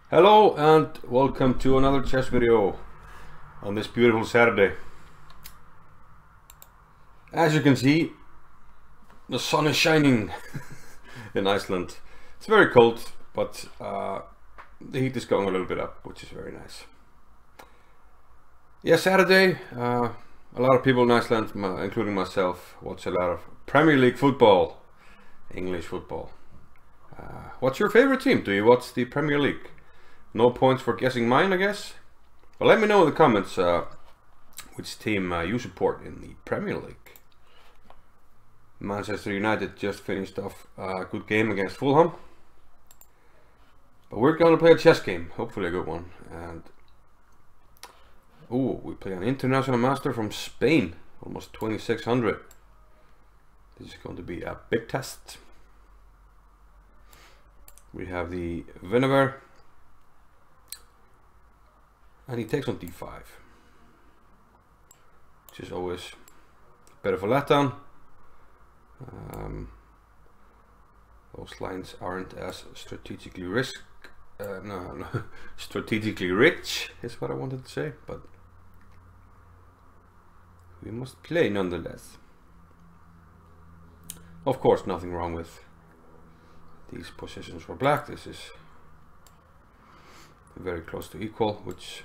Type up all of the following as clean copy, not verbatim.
Hello and welcome to another chess video on this beautiful Saturday. As you can see, the sun is shining in Iceland. It's very cold, but the heat is going a little bit up, which is very nice. Yeah, Saturday, a lot of people in Iceland, including myself, watch a lot of Premier League football, English football. What's your favorite team? Do you watch the Premier League? No points for guessing mine, I guess. Well, let me know in the comments which team you support in the Premier League. Manchester United just finished off a good game against Fulham. But we're going to play a chess game, hopefully a good one. And we play an international master from Spain, almost 2600. This is going to be a big test. We have the Winawer. And he takes on d5, which is always a bit of a letdown. Those lines aren't as strategically strategically rich is what I wanted to say, but we must play nonetheless. Of course, nothing wrong with these positions for black. This is very close to equal, which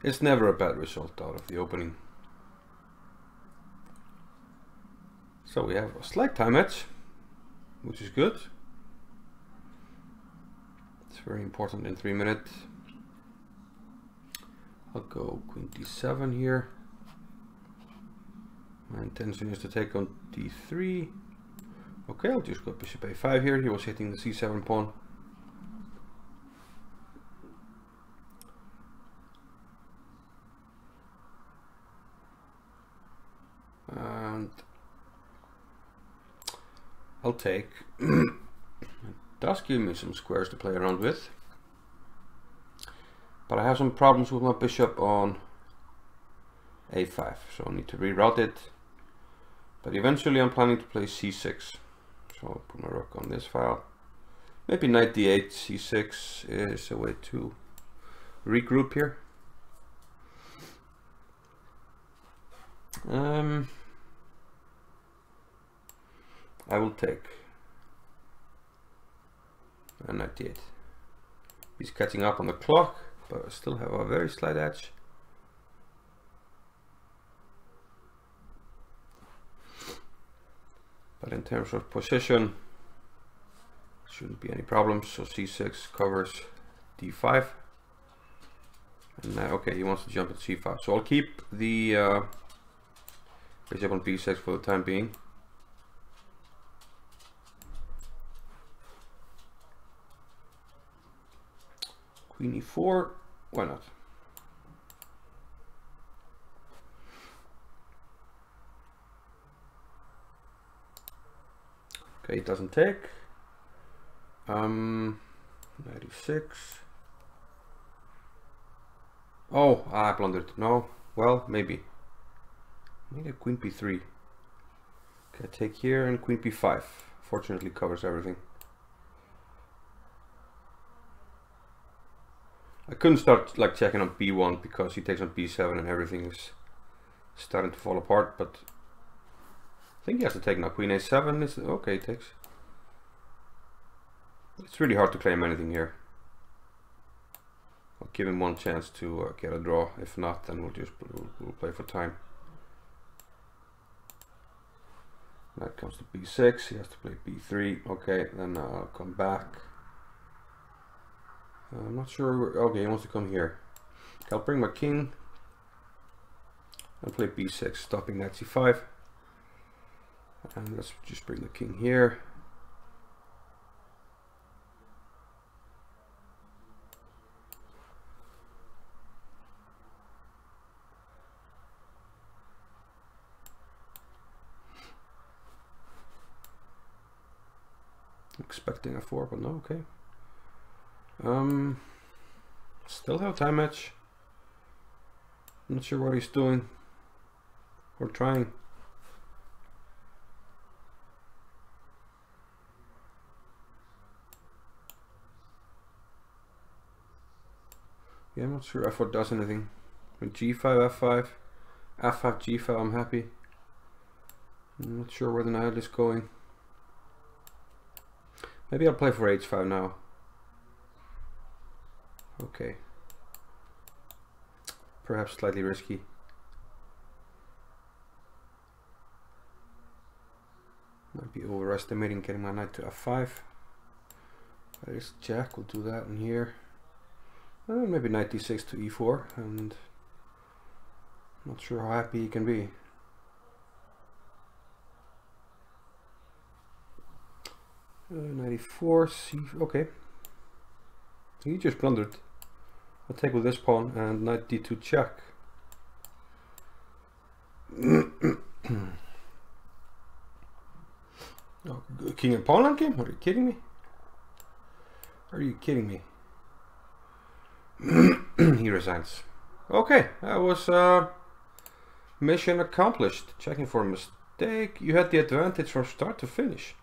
is never a bad result out of the opening. So we have a slight time edge, which is good. It's very important in 3 minutes. I'll go queen d7 here. My intention is to take on d3. Okay, I'll just go bishop a5 here. He was hitting the c7 pawn. And I'll take. It does give me some squares to play around with, but I have some problems with my bishop on a5, so I need to reroute it. But eventually I'm planning to play c6, so I'll put my rook on this file. Maybe knight d8, c6 is a way to regroup here. I will take a knight d8. He's catching up on the clock, but I still have a very slight edge. But in terms of position, shouldn't be any problems. So c6 covers d5. And now, okay, he wants to jump at c5. So I'll keep the bishop on b6 for the time being. Queen e4, why not? Okay, it doesn't take. 96. Oh, I blundered. No, well, maybe queen b3. Okay, take here and queen b5. Fortunately covers everything. I couldn't start like checking on b1 because he takes on b7 and everything is starting to fall apart, but I think he has to take now. Queen a7 is okay, it takes. It's really hard to claim anything here. I'll give him one chance to get a draw. If not, then we'll play for time. That comes to b6, he has to play b3. Okay, then I'll come back. I'm not sure. Okay, he wants to come here. I'll bring my king and play b6, stopping knight c5. And let's just bring the king here. Expecting a 4, but no, okay. Still have time edge. Not sure what he's doing. We're trying. Yeah, I'm not sure f4 does anything. With g5, f5, f5, g5, I'm happy. I'm not sure where the knight is going. Maybe I'll play for h5 now. Okay. Perhaps slightly risky. Might be overestimating getting my knight to f5. There's jack, we'll do that in here. Maybe knight d6 to e4, and not sure how happy he can be. Knight e4, c, okay. He just blundered. I'll take with this pawn and knight d2 check. Oh, king and pawn game? Are you kidding me? Are you kidding me? He resigns. Okay, that was mission accomplished. Checking for a mistake. You had the advantage from start to finish.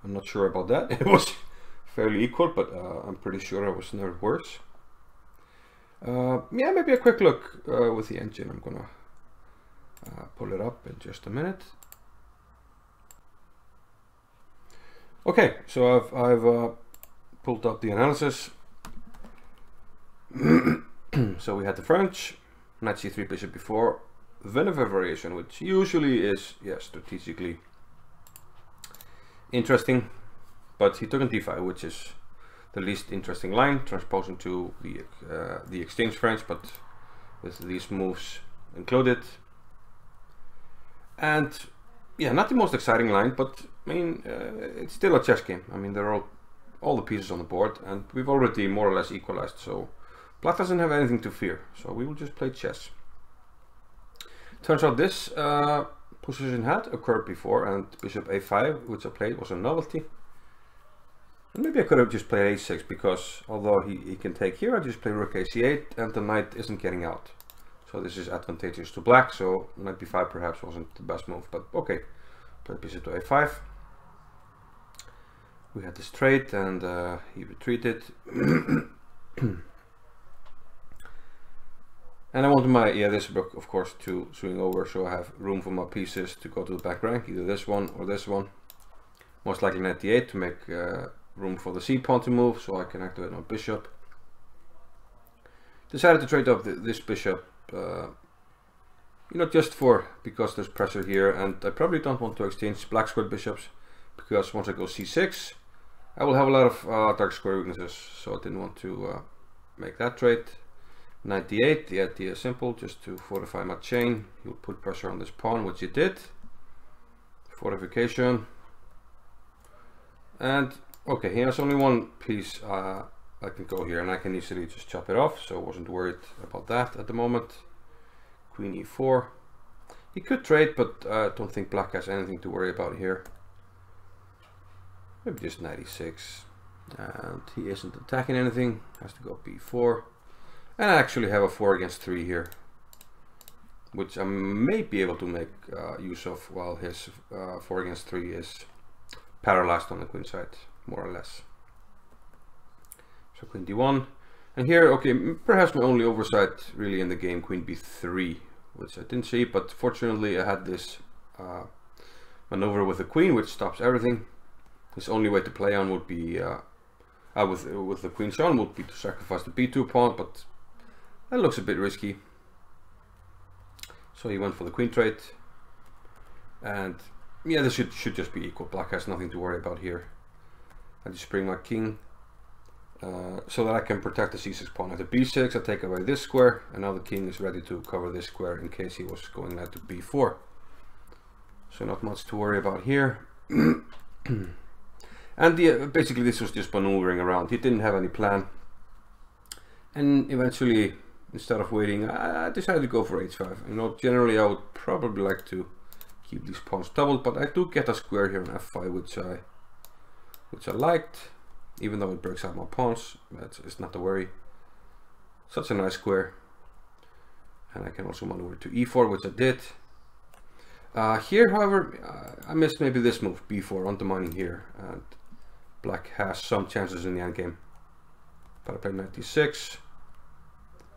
I'm not sure about that. It was fairly equal, but I'm pretty sure I was never worse. Yeah, maybe a quick look with the engine. I'm gonna pull it up in just a minute. Okay, so I've pulled up the analysis. So we had the French, knight c3, bishop b4, Winawer variation, which usually is, yeah, strategically interesting, but he took on d5, which is the least interesting line, transposing to the exchange French, but with these moves included. And yeah, not the most exciting line, but I mean, it's still a chess game. I mean, there are all the pieces on the board, and we've already more or less equalized, so black doesn't have anything to fear. So we will just play chess. Turns out this position had occurred before, and bishop a5, which I played, was a novelty. And maybe I could have just played a6, because although he can take here, I just play rook ac8, and the knight isn't getting out. So this is advantageous to black, so knight b5 perhaps wasn't the best move, but okay. Play bishop to a5. We had this trade, and he retreated. And I wanted my, this rook, of course, to swing over, so I have room for my pieces to go to the back rank, either this one or this one. Most likely knight d8 to make room for the c pawn to move, so I can activate my bishop. Decided to trade off this bishop, you know, just because there's pressure here, and I probably don't want to exchange black squared bishops, because once I go c6, I will have a lot of dark square weaknesses, so I didn't want to make that trade. Knight d8, the idea is simple, just to fortify my chain. He'll put pressure on this pawn, which he did. Fortification. And okay, he has only one piece. I can go here and I can easily just chop it off, so I wasn't worried about that at the moment. Queen e4. He could trade, but I don't think black has anything to worry about here. Maybe just knight e6. And he isn't attacking anything, has to go b4. And I actually have a 4 against 3 here, which I may be able to make use of while his 4 against 3 is paralyzed on the queen side, more or less. So queen d1. And here, okay, perhaps my only oversight really in the game, queen b3, which I didn't see, but fortunately I had this maneuver with the queen, which stops everything. His only way to play on would be, with the queen shown, would be to sacrifice the b2 pawn, but that looks a bit risky. So he went for the queen trade, and yeah, this should just be equal. Black has nothing to worry about here. I just bring my king so that I can protect the c6 pawn. At the b6, I take away this square, and now the king is ready to cover this square in case he was going knight to b4. So not much to worry about here. And basically this was just maneuvering around. He didn't have any plan. And eventually, instead of waiting, I decided to go for h5. You know, generally I would probably like to keep these pawns doubled, but I do get a square here on f5, which I liked, even though it breaks out my pawns. It's not to worry. Such a nice square. And I can also maneuver to e4, which I did. Here, however, I missed maybe this move, b4, undermining here, and black has some chances in the endgame. But I played knight d6.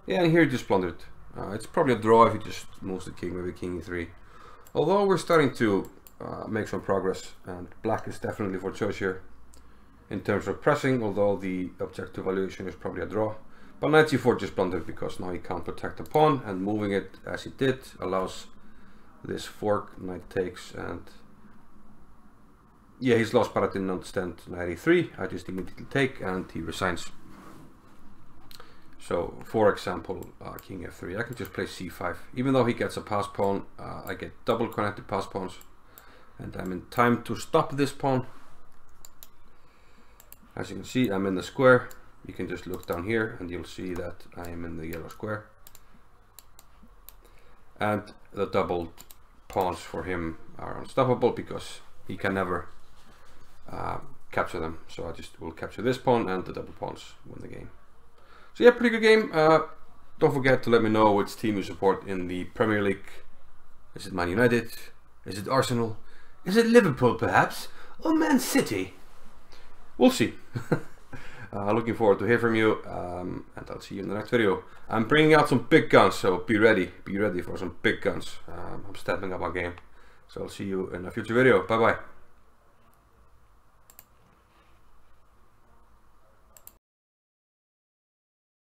Yeah, and here he just blundered. It's probably a draw if he just moves the king, maybe king e3. Although we're starting to make some progress, and black is definitely for choice here in terms of pressing, although the objective valuation is probably a draw. But knight c4 just blundered because now he can't protect the pawn, and moving it as he did allows this fork, knight takes, and yeah, he's lost, but I didn't understand knight e3. I just immediately take, and he resigns. So, for example, king f3, I can just play c5. Even though he gets a pass pawn, I get double connected pass pawns, and I'm in time to stop this pawn. As you can see, I'm in the square. You can just look down here, and you'll see that I am in the yellow square. And the doubled pawns for him are unstoppable because he can never capture them. So I just will capture this pawn, and the double pawns win the game. So yeah, pretty good game. Don't forget to let me know which team you support in the Premier League. Is it Man United? Is it Arsenal? Is it Liverpool perhaps? Or Man City? We'll see. Looking forward to hear from you, and I'll see you in the next video. I'm bringing out some big guns, so be ready for some big guns. I'm stepping up my game. So I'll see you in a future video. Bye bye.